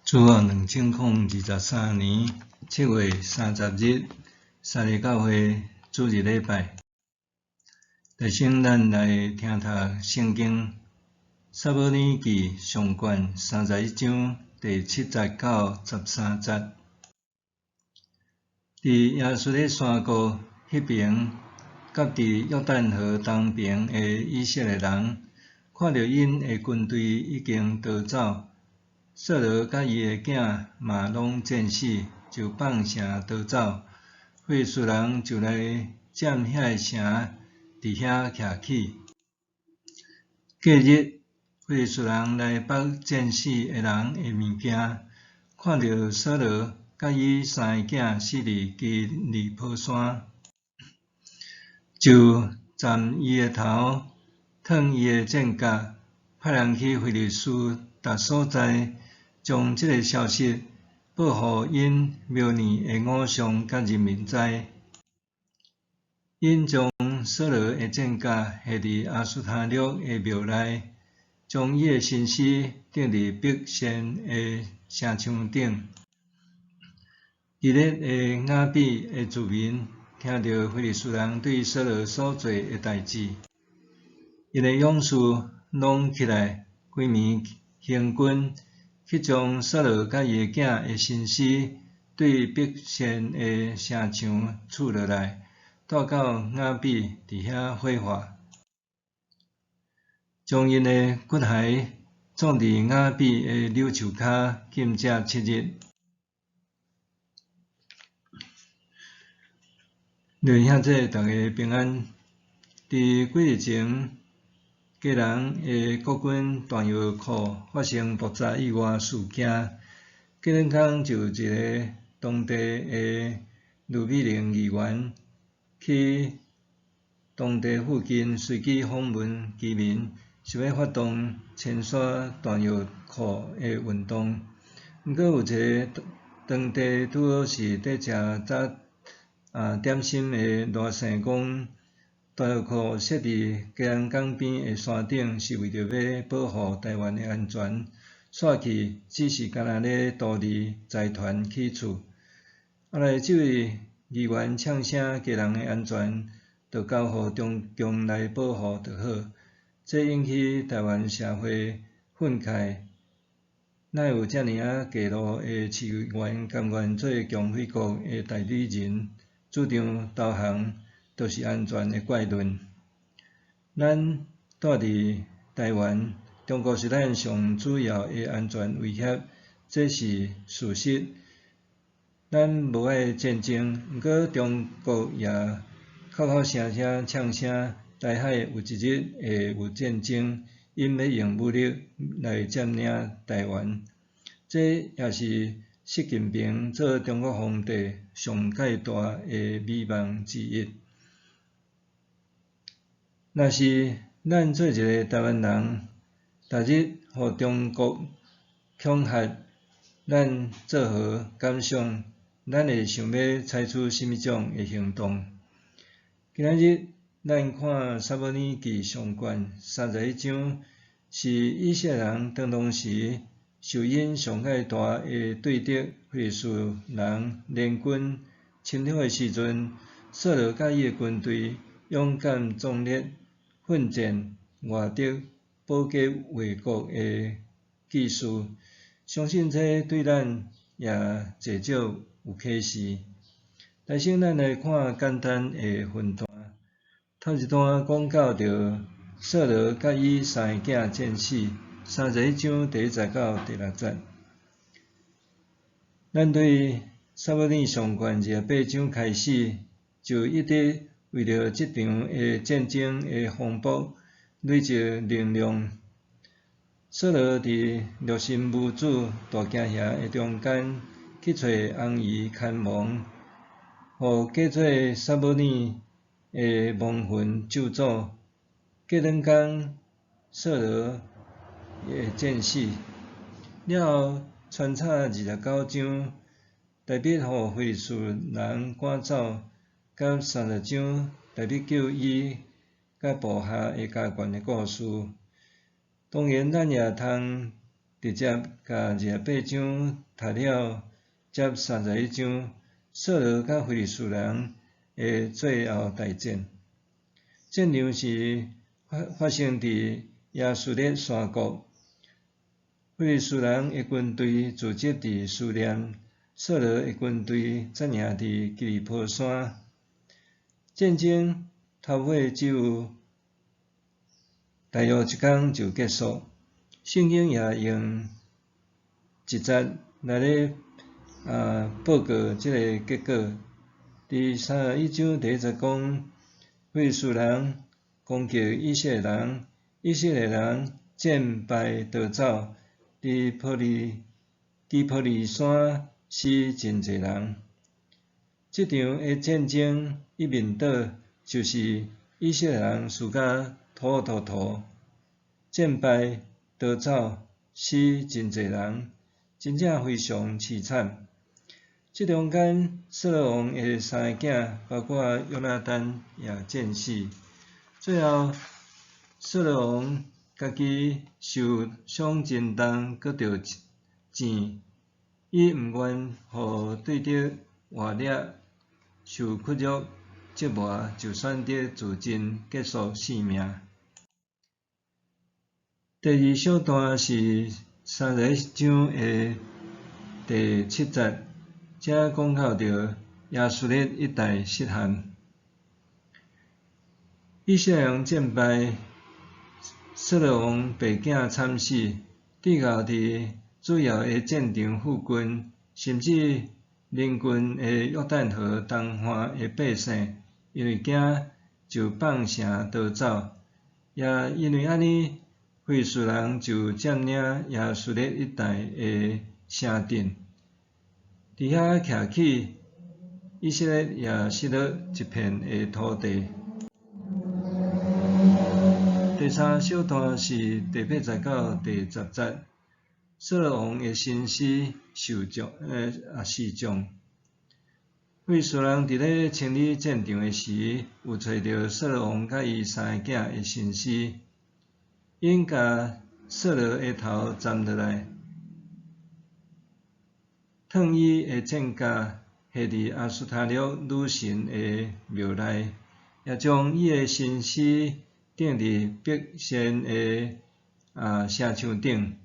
自2023年7月30日，三日教会主日礼拜，弟兄咱来听读圣经撒母耳记上卷31章第7节到13节。伫耶稣的山谷迄边，甲伫约旦河东边的以色列人，看到因的军队已经逃走，扫罗甲伊的囝嘛拢战死，就放城逃走。非利士人就来占遐个城，伫遐徛起。隔日，非利士人来拔战死的人的物件，看到扫罗甲伊3个囝死伫基利波山，就斩伊的头，烫伊的剑甲，派人去非利士逐所在，将即个消息报予因庙内的偶像甲人民知。因将扫罗的剑甲下伫亚斯他录的庙内，将伊的身尸钉伫碧仙的城墙顶。以色列的雅比的居民听到非利士人对扫罗所做的代志，因的勇士拢起来，规暝行军，去将扫罗甲伊的囝的身尸对碧仙的城墙取落来，带到雅比伫遐火化，将因的骨骸葬伫雅比的柳树骹，禁食7日。弟兄姊，大家平安。伫几日前，家人的国军弹药库发生爆炸意外事件，隔两天就有一个当地的卢美玲议员去当地附近随机访问居民，想要发动清刷弹药库的运动。毋过有一个当地拄好是伫食早点心的大生讲，弹药库设伫家人港边的山顶，是为着要保护台湾的安全，煞去只是干那咧图利财团起厝。后来这位议员呛声家人的安全，着交予中共来保护就好，这引起台湾社会愤慨。哪有遮尔低落的市员甘愿做共匪国的代理人？主张投降就是安全的怪论。咱住伫台湾，中国是咱上主要的安全威胁，这是事实。咱无爱战争，毋过中国也口口声声呛声台海有一日会有战争，因要用武力来占领台湾。这也是习近平做中国皇帝上界大的美梦之一。若是咱做一个台湾人，逐日互中国恐吓，咱作何感想？咱会想要采取甚物种的行动？今仔日咱看撒母耳记上卷31章，是以色列人当时受因上界大的对敌非利士人联军侵略的时阵，扫罗甲伊的军队勇敢壮烈，奋战外敌，保家卫国的纪事。相信这对咱也济少有启示。来先咱来看简单的分段。头一段讲到着扫罗甲伊3个囝战死，31章第1节到第6节。咱对撒母耳上卷28章开始，就一直为着这场的战争的风波累积能量。扫罗伫六神无主大惊遐的中间，去找红衣看亡，互嫁做撒母耳的亡魂咒诅。过两天，扫罗会战死。了后，穿插29章，代表互非利士人赶走，甲30章代表救伊甲部下的家眷的故事。当然，咱也通直接甲28章读了，接31章，扫罗甲非利士人的最后大战。战场是发生伫亚述列山谷，非利士人的军队聚集伫苏联，扫罗的军队则营伫基利波山。战争头尾只有大约1天就结束。圣经也用一节来咧报告即个结果。伫31章第1节讲，非利士人攻击以色列人，以色列人战败逃走，伫基波利山死真侪人。即场的战争一面倒，就是以色列人输甲土土土，战败逃走，死真侪人，真正非常凄惨。即中间，扫罗王的3个囝，包括约拿单也战死。最后，扫罗王家己受伤真重，搁着箭，伊毋愿互对敌活掠受屈辱折磨，就选择自尽，结束性命。第二小段是31章的第7节，这讲到着亚述列一带失陷，以色列人战败，扫罗王爸囝惨死，抵靠伫主要的战场附近，甚至邻近的约旦河东岸的百姓，因为惊就放城逃走，也因为安尼，非利士人就占领亚述列一带的城镇，伫遐徛起，以色列也失落一片的土地。第三小段是第8节到第10节，扫罗王的身尸示众。非利士人伫咧清理战场的时，有找到扫罗王甲伊3个囝的身尸，因甲扫罗的头斩落来，烫伊的战甲下伫阿斯塔略女神的庙内，也将伊的身尸钉伫北线的城墙顶，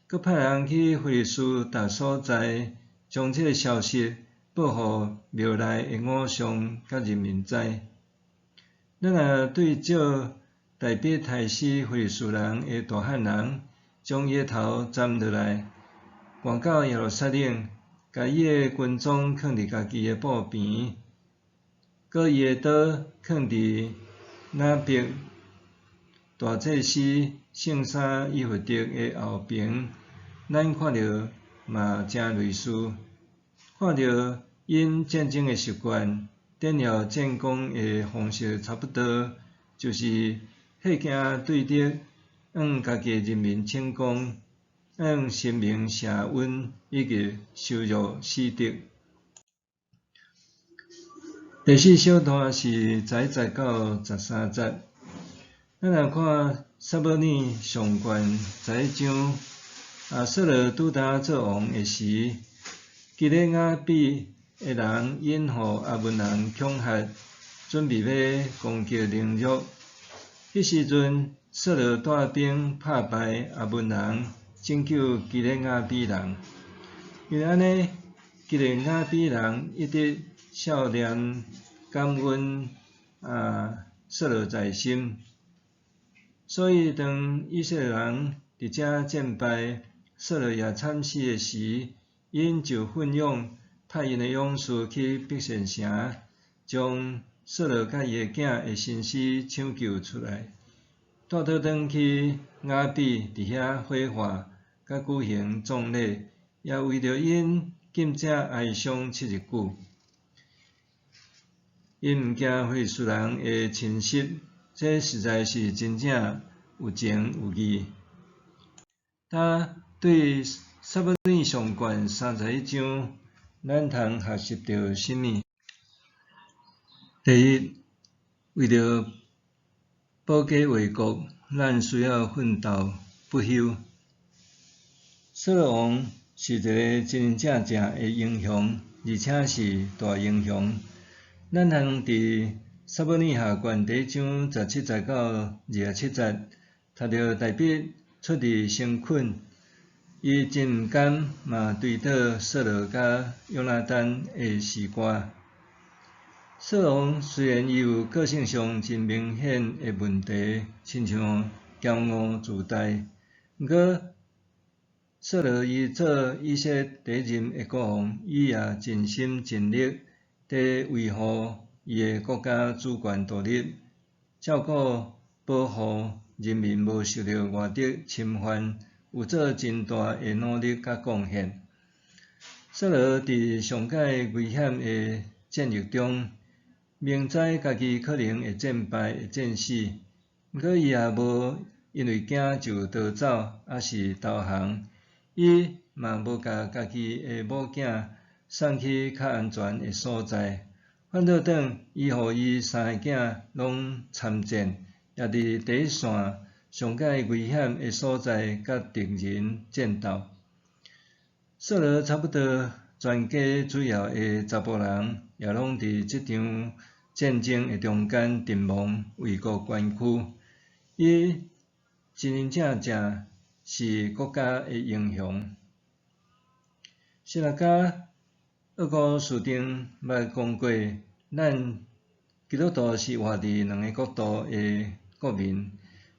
佮派人去非利士达所在，将这个消息报互庙内的偶像甲人民知。咱也对照大必杀死非利士人的大汉人，将伊的头斩落来，赶到耶路撒冷，甲伊的军装放伫家己的布边，佮伊的刀放伫哪壁大祭司圣衫伊弗得的后边，咱看到嘛真类似，看到因战争的习惯，典了战功的方式差不多，就是吓惊对敌，向家己的人民称功，向神明谢恩，以及羞辱死敌。第4小段是11节到13节。咱来看撒母耳上卷11章，扫罗拄呾做王的时，基列雅比的人引互亚捫人恐吓，准备要攻击凌辱。迄时阵，扫罗带兵打败亚捫人，拯救基列雅比人。因为安尼，基列雅比人一直少年感恩扫罗在心。所以，当以色列人伫遮战败，扫罗也惨死的时，因就奋勇派因的勇士去北线城，将扫罗甲伊的囝的身尸抢救出来，带倒转去雅比，伫遐火化，甲举行葬礼，也为着因禁止哀伤7日久。因毋惊非利士人的侵袭。这实在是真正有情有义。他对撒母耳上卷31章，咱通学习到什么？第一，为了保家卫国，咱需要奋斗不休。色罗王是一个真真正正的英雄，而且是大英雄。咱通伫撒母耳下传第1章17、19、27节，读到大卫出离成困，伊真毋甘嘛对倒扫罗甲约拿单的诗歌。扫罗王虽然伊有个性上真明显的问题，亲像骄傲自大，毋过扫罗伊做以色列第1任的国王，伊也尽心尽力地维护伊的国家主权独立，照顾保护人民无受到外敌侵犯，有做真大的努力甲贡献。扫罗伫上界危险的战役中，明知家己可能会战败、会战死，毋过伊也无因为惊就逃走，还是投降。伊嘛无甲家己的某囝送去较安全的所在，反倒转伊互伊3个囝拢参战，也伫第一线上界危险的所在甲敌人战斗。扫罗差不多全家主要的查甫人，也拢伫即场战争的中间阵亡，为国捐躯。伊真真正是国家的英雄。希腊甲厄古斯丁捌讲过，咱基督徒是活伫2个国度的国民，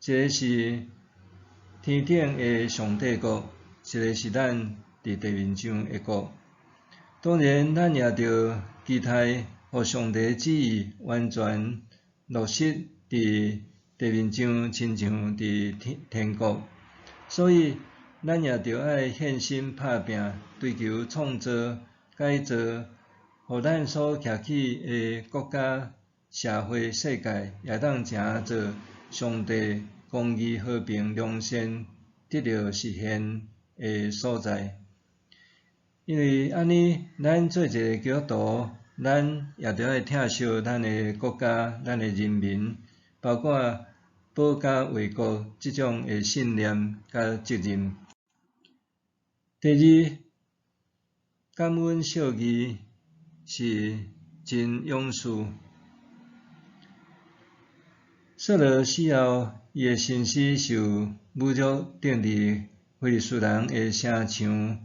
一个是天顶的上帝国，一个是咱伫地面上的国。当然，咱也着期待，互上帝的旨意完全落实伫地面上，亲像伫天国。所以，咱也着爱献心拍拼，追求创造、改造，互咱所徛起的国家、社会、世界，也当成做上帝公义、和平、良善得到实现的所在。因为安尼，咱做一个基督徒，咱也着爱疼惜咱的国家、咱的人民，包括保家卫国即种的信念甲责任。第2，感恩孝义是真勇士。扫罗死后，伊的身躯受侮辱，钉伫非利士人的城墙，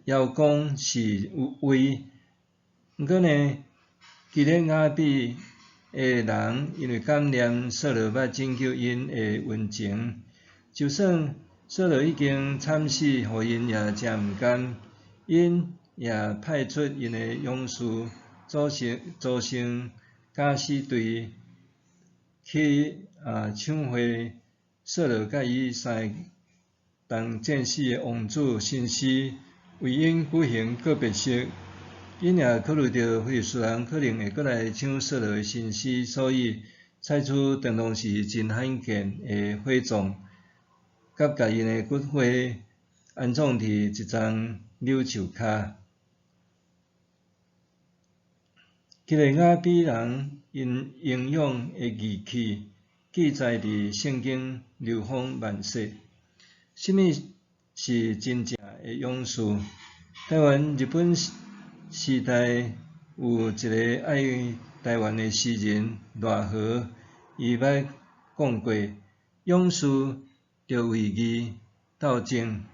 邀功示威。毋过呢，基列雅比的人因为感念扫罗捌拯救因的恩情，就算扫罗已经惨死，互因也真毋甘，因也派出因的勇士组成敢死队去抢回扫罗甲伊3个同战死的王子身躯，为因举行告别式。因也考虑到非利士人可能会过来抢扫罗的身躯，所以采取长当时真罕见的火葬，甲家因的骨灰安葬伫一丛柳树骹。基列雅比人因英勇的义气，记载伫圣经流芳万世。什么是真正的勇士？台湾日本时代有一个爱台湾的诗人赖和，伊捌讲过：勇士着为义斗争，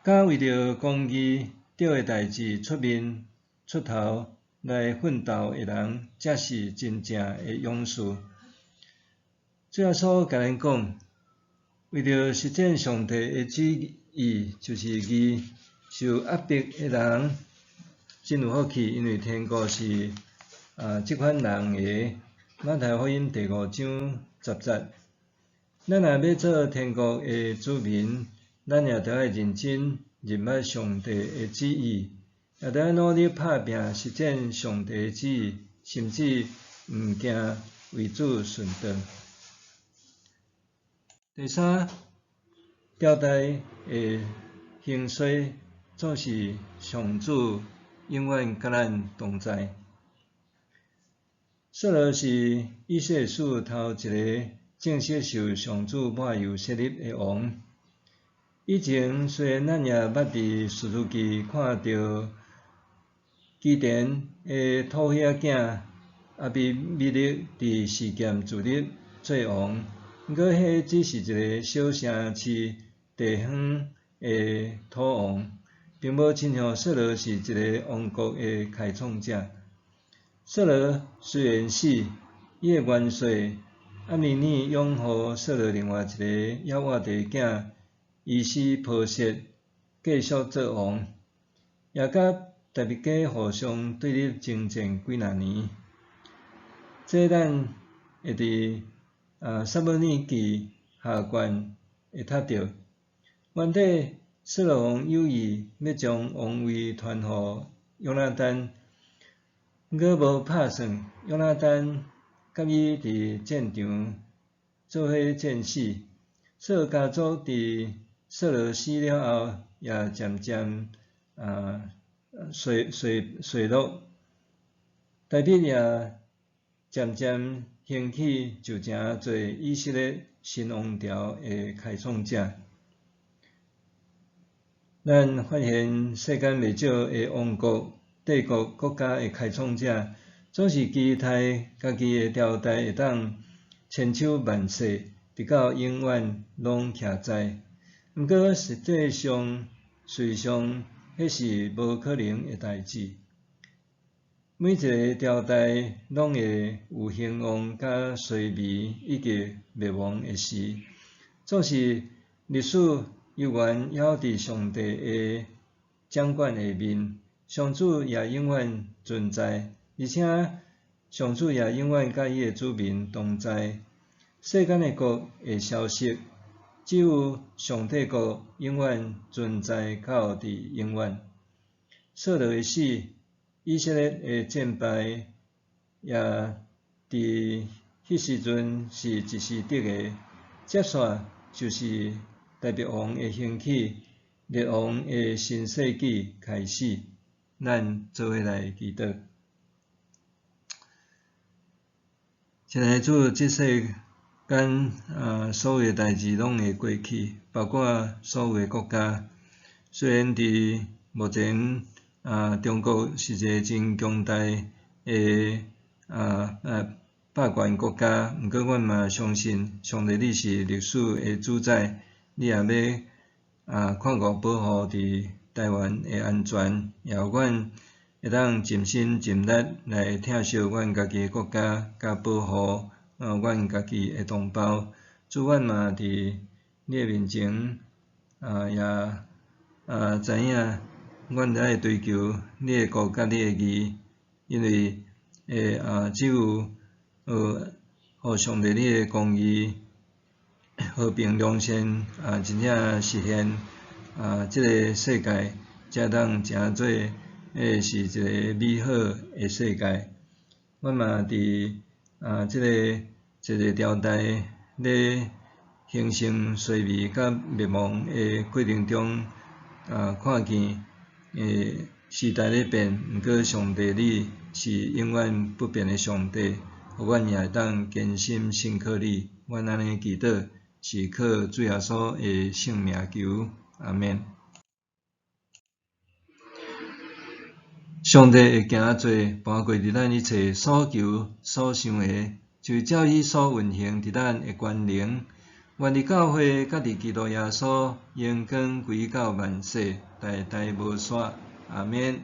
敢为着公义对的代志出面出头来奋斗的人，才是真正的勇士。最后所甲咱讲，为着实践上帝的旨意，就是义。受压迫的人真有福气，因为天国是即款人的。马太福音第5章10节。咱若要做天国的子民，咱也着爱认真认捌上帝的旨意，也着爱努力拍拼实践上帝的旨意，甚至毋惊为主顺道。第3，朝代的兴衰。总是上主永远甲咱同在。扫罗是以色列史头一个正式受上主抹油设立的王，以前虽然咱也捌伫士图记看到基甸的土遐囝阿比米勒伫示剑自立做王，毋过迄只是一个小城市地方的土王，并无亲像扫罗是一个王国的开创者。扫罗虽然死，伊的元帅阿米尼拥护扫罗另外一个约瓦的囝伊斯波设继续做王，也甲达味家互相对立征战几若年。这咱会伫撒母耳记下卷会读到。原底扫罗王有意要将王位传互约拿单，毋过无拍算，约拿单甲伊伫战场做伙战死。扫罗家族伫扫罗死了后，也渐渐衰落，大卫也渐渐兴起，就成做以色列新王朝的开创者。咱发现世间袂少的王国、帝国、国家的开创者，总是期待家己的朝代会当千秋万世，直到永远拢徛在。毋过实际上，事实上，迄是无可能的代志。每一个朝代拢会有兴旺甲衰微以及灭亡的时，总是历史悠然还伫上帝的掌管下面，上主也永远存在，而且上主也永远甲伊的子民同在。世间的国会消失，只有上帝国永远存在到伫永远。扫罗的死，以色列的战败，也伫迄时阵是一时得的。接续就是大卫王的兴起，列王的新世纪开始。咱做伙来祈祷。亲爱的主，即世间所有的代志拢会过去，包括所有的国家。虽然伫目前中国是一个真强大的霸权国家，毋过阮嘛相信上帝你是历史的主宰，你也要看顾保护伫台湾的安全，也有阮会当尽心尽力来疼惜阮家己的国家，甲保护阮家己的同胞。主阮嘛伫你的面前也知影，阮才会追求你的国甲你的义，因为只有互上帝你的公义、和平良善真正实现即个世界才当成做是一个美好的世界。阮嘛伫即个朝代咧兴盛衰微甲灭亡的过程中，看见时代咧变，毋过上帝你是永远不变的上帝，互阮也会当坚心信靠你。阮安尼祈祷，是靠主耶稣的圣名求，阿免。上帝会行做，搬过伫咱一切所求所想的，就照伊所运行伫咱的权能。愿伫教会甲伫基督耶稣荣光归到万世，代代无衰。阿免。